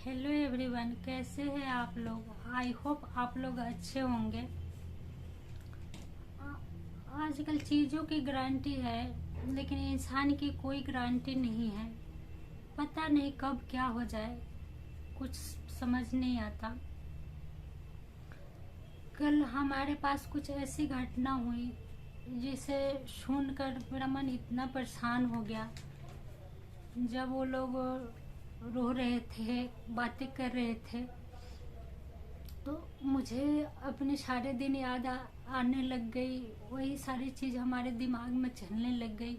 Hello everyone, कैसे हैं आप लोग। आई होप आप लोग अच्छे होंगे। आजकल चीज़ों की गारंटी है, लेकिन इंसान की कोई गारंटी नहीं है। पता नहीं कब क्या हो जाए, कुछ समझ नहीं आता। कल हमारे पास कुछ ऐसी घटना हुई जिसे सुनकर मेरा मन इतना परेशान हो गया। जब वो लोग रो रहे थे, बातें कर रहे थे, तो मुझे अपने सारे दिन याद आने लग गई। वही सारी चीज़ हमारे दिमाग में चलने लग गई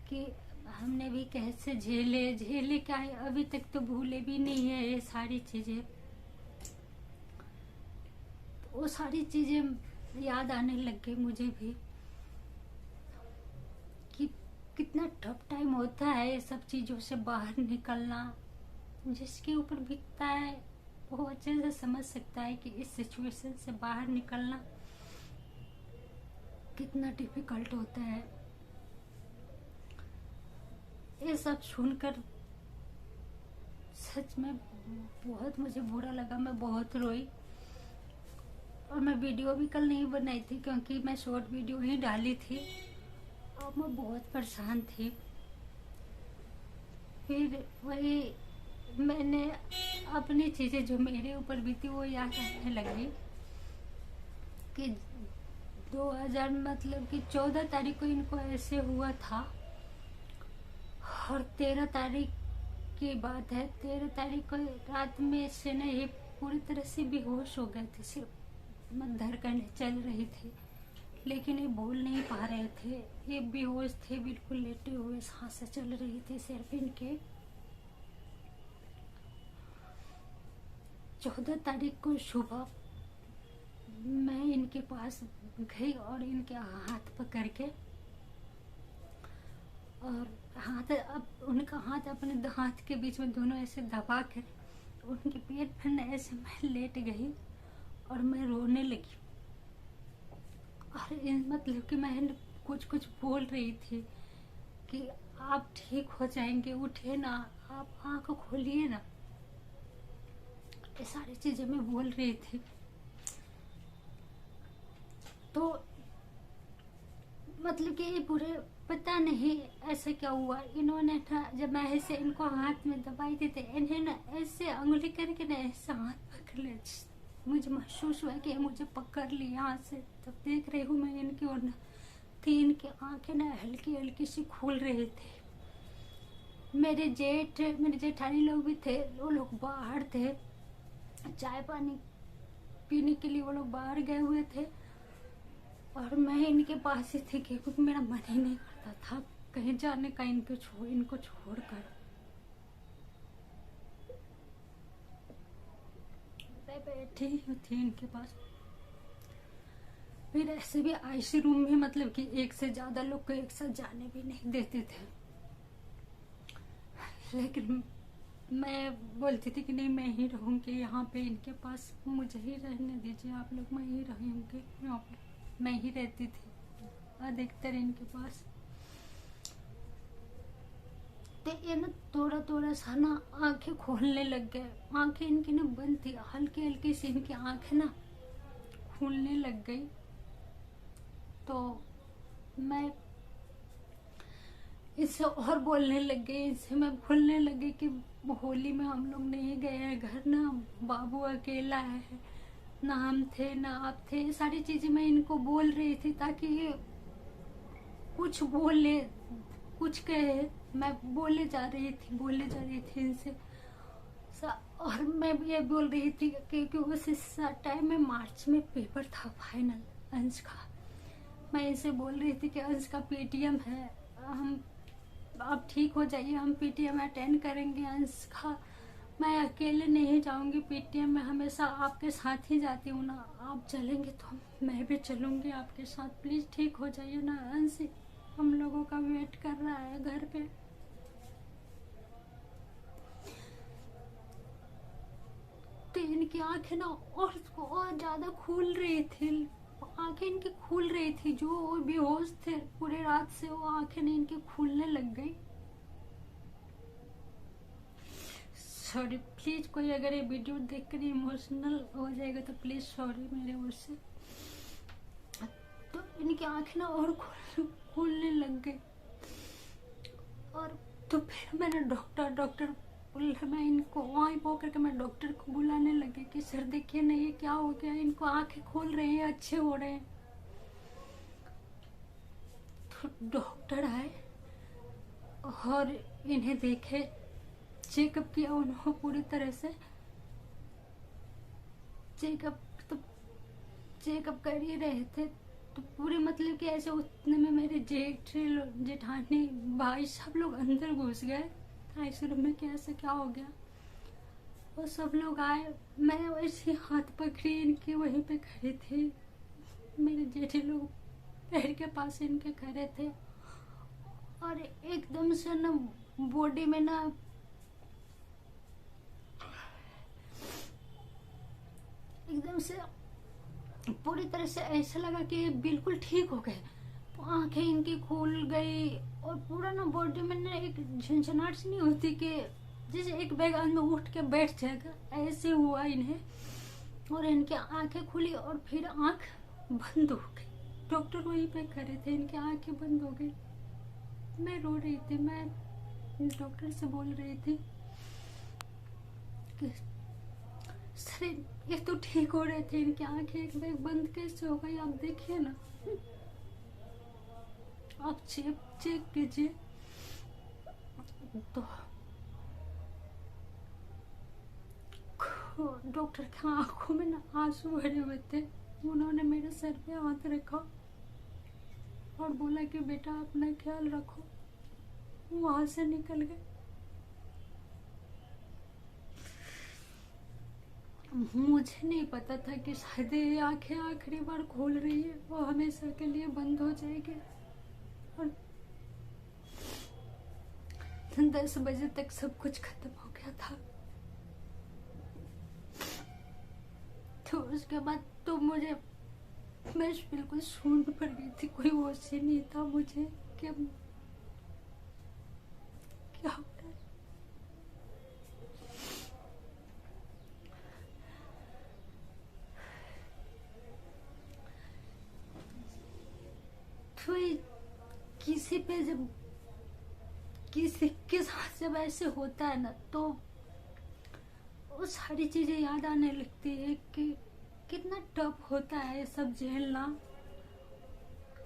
कि हमने भी कैसे झेले क्या है, अभी तक तो भूले भी नहीं है ये सारी चीज़ें। तो वो सारी चीज़ें याद आने लग गई मुझे भी कि कितना टफ टाइम होता है ये सब चीज़ों से बाहर निकलना। जिसके ऊपर बीतता है वो अच्छे से समझ सकता है कि इस सिचुएशन से बाहर निकलना कितना डिफिकल्ट होता है। ये सब सुनकर सच में बहुत मुझे बुरा लगा, मैं बहुत रोई। और मैं वीडियो भी कल नहीं बनाई थी क्योंकि मैं शॉर्ट वीडियो ही डाली थी और मैं बहुत परेशान थी। फिर वही मैंने अपनी चीज़ें जो मेरे ऊपर बीती वो याद आने लगी कि 2000 मतलब कि 14 तारीख को इनको ऐसे हुआ था और 13 तारीख की बात है। 13 तारीख को रात में से ना ये पूरी तरह से बेहोश हो गए थे, सिर्फ धड़कन चल रही थी लेकिन ये बोल नहीं पा रहे थे। ये बेहोश थे, बिल्कुल लेटे हुए, सांसें चल रही थी सिर्फ इनके। 14 तारीख को सुबह मैं इनके पास गई और इनके हाथ पकड़ के और उनका हाथ अपने हाथ के बीच में दोनों ऐसे दबा कर उनके पेट पर ऐसे मैं लेट गई और मैं रोने लगी। और मतलब कि मैं कुछ कुछ बोल रही थी कि आप ठीक हो जाएंगे, उठे ना, आप आंख खोलिए ना। ये सारी चीजें मैं बोल रही थी। तो मतलब कि ये पूरे पता नहीं ऐसे क्या हुआ, इन्होंने जब मैं ऐसे इनको हाथ में दबाई थी तो इन्हें ना ऐसे अंगुली करके ना ऐसे हाथ पकड़ ले। मुझे महसूस हुआ कि मुझे पकड़ ली यहाँ से। तब देख रही हूँ मैं इनकी और ना तीन की आंखें ना हल्की हल्की सी खुल रही थी। मेरे जेठानी लोग भी थे, वो लोग बाहर थे, चाय पानी पीने के लिए वो लोग बाहर गए हुए थे और मैं इनके पास ही थी क्योंकि मेरा मन ही नहीं करता था कहीं जाने का इनको छोड़कर। मैं बैठी ही थी इनके पास। फिर ऐसे भी आईसीयू रूम में मतलब कि एक से ज्यादा लोग को एक साथ जाने भी नहीं देते थे, लेकिन मैं बोलती थी कि नहीं, मैं ही रहूंगी यहाँ पे इनके पास, मुझे ही रहने दीजिए आप लोग, मैं ही रहूंगी यहाँ पे। मैं ही रहती थी अधिकतर इनके पास। तो ये ना थोड़ा थोड़ा सा ना आंखें खोलने लग गए। आंखें इनकी ना बंद थी, हल्की हल्की सी इनकी आंखें ना खुलने लग गई। तो मैं इससे और बोलने लग गई, इससे मैं भूलने लगी कि होली में हम लोग नहीं गए हैं घर, ना बाबू अकेला है, ना हम थे ना आप थे। ये सारी चीजें मैं इनको बोल रही थी ताकि ये कुछ बोले, कुछ कहे। मैं बोले जा रही थी इनसे। और मैं भी ये बोल रही थी क्योंकि उस टाइम में मार्च में पेपर था फाइनल अंश का। मैं इसे बोल रही थी कि अंश का पीटीएम है, हम आप ठीक हो जाइए, हम पीटीएम अटेंड करेंगे अंश का। मैं अकेले नहीं जाऊंगी पीटीएम में, हमेशा आपके साथ ही जाती हूँ ना, आप चलेंगे तो मैं भी चलूंगी आपके साथ, प्लीज ठीक हो जाइए ना अंश, हम लोगों का वेट कर रहा है घर पे। तो इनकी आंखें ना और ज्यादा खुल रही थी, आंखें इनकी खुल रही थी। जो बेहोश थे पूरे रात से, वो आंखें इनकी खुलने लग गई। सॉरी प्लीज, कोई अगर ये वीडियो देख कर इमोशनल हो जाएगा तो प्लीज सॉरी मेरे ओर से। तो इनकी आंखें ना और खुलने लग गई। और तो फिर मैंने डॉक्टर बोला, मैं इनको वहीं पो करके मैं डॉक्टर को बुलाने लगी कि सर देखिए ना ये क्या हो गया, इनको आंखें खोल रहे हैं, अच्छे हो रहे हैं। तो डॉक्टर आए और इन्हें देखे, चेकअप किया उन्होंने पूरी तरह से। चेकअप कर ही रहे थे तो पूरे मतलब कि ऐसे उतने में मेरे जेठानी भाई सब लोग अंदर घुस गए आईसीयू में कि ऐसा क्या हो गया। और सब लोग आए, मैं वैसे हाथ पकड़ी इनके वहीं पे खड़े थे। मेरे जेठे लोग पैर के पास इनके खड़े थे और एकदम से ना बॉडी में ना एकदम से पूरी तरह से ऐसा लगा कि बिल्कुल ठीक हो गए। आंखें इनकी खुल गई और पूरा ना बॉडी में ना एक झंझनाहट सी नहीं होती कि जैसे एक बैग में उठ के बैठ जाएगा, ऐसे हुआ इन्हें। और इनकी आंखें खुली और फिर आंख बंद हो गई। डॉक्टर वहीं पे खड़े थे, इनकी आंखें बंद हो गई। मैं रो रही थी, मैं डॉक्टर से बोल रही थी कि सर ये तो ठीक हो रहे थे, इनकी आंखें एक बैग बंद कैसे हो गई, आप देखिए ना, आप चेक कीजिए। तो डॉक्टर के आंखों में ना आंसू भरे हुए थे। उन्होंने मेरे सर पे हाथ रखा और बोला कि बेटा अपना ख्याल रखो। वहां से निकल गए। मुझे नहीं पता था कि शायद ये आंखें आखिरी बार खोल रही है, वो हमेशा के लिए बंद हो जाएगी। और 10 बजे तक सब कुछ खत्म हो गया था। तो उसके बाद तो मैं बिल्कुल सून पड़ गई थी, कोई होश ही नहीं था मुझे कि अब क्या हो रहा है। तो किसी पे जब किसी के साथ जब ऐसे होता है ना तो वो सारी चीजें याद आने लगती है कि कितना टफ होता है ये सब झेलना।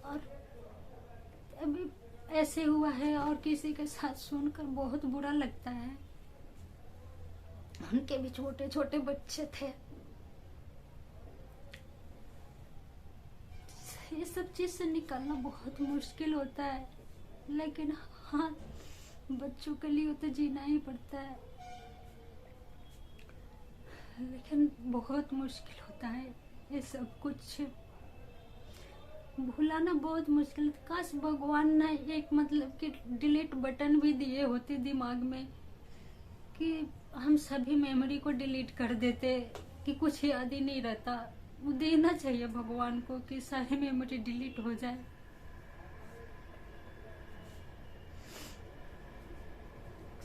और अभी ऐसे हुआ है और किसी के साथ सुनकर बहुत बुरा लगता है। उनके भी छोटे छोटे बच्चे थे। ये सब चीज से निकलना बहुत मुश्किल होता है, लेकिन हाँ बच्चों के लिए तो जीना ही पड़ता है। लेकिन बहुत मुश्किल होता है ये सब कुछ भुलाना, बहुत मुश्किल। काश भगवान ने एक मतलब कि डिलीट बटन भी दिए होते दिमाग में कि हम सभी मेमोरी को डिलीट कर देते कि कुछ याद ही नहीं रहता। वो देना चाहिए भगवान को कि सारी मेमोरी डिलीट हो जाए।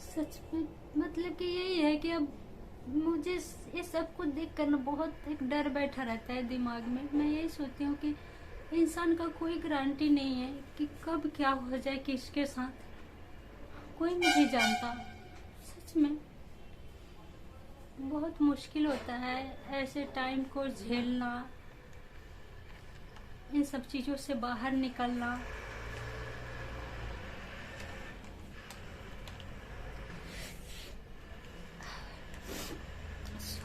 सच में मतलब कि यही है कि अब मुझे ये सब कुछ देख कर ना बहुत एक डर बैठा रहता है दिमाग में। मैं यही सोचती हूँ कि इंसान का कोई गारंटी नहीं है कि कब क्या हो जाए किसके साथ, कोई नहीं जानता। सच में बहुत मुश्किल होता है ऐसे टाइम को झेलना, इन सब चीजों से बाहर निकलना।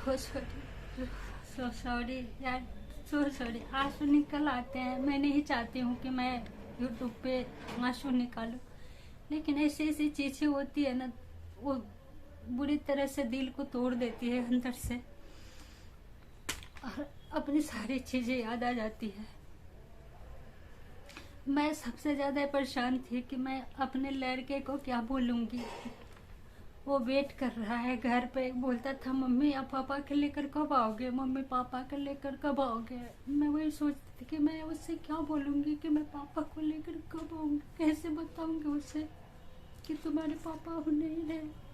सो सॉरी यार, सो सॉरी। आंसू निकल आते हैं। मैं नहीं चाहती हूँ कि मैं यूट्यूब पे आंसू निकालूं, लेकिन ऐसी ऐसी चीजें होती है ना, वो बुरी तरह से दिल को तोड़ देती है अंदर से और अपनी सारी चीजें याद आ जाती है। मैं सबसे ज्यादा परेशान थी कि मैं अपने लड़के को क्या बोलूंगी। वो वेट कर रहा है घर पे, बोलता था मम्मी आप पापा के लेकर कब आओगे, मम्मी पापा के लेकर कब आओगे। मैं वही सोचती थी कि मैं उससे क्या बोलूंगी कि मैं पापा को लेकर कब आऊंगी, कैसे बताऊंगी उसे कि तुम्हारे पापा अब नहीं रहे।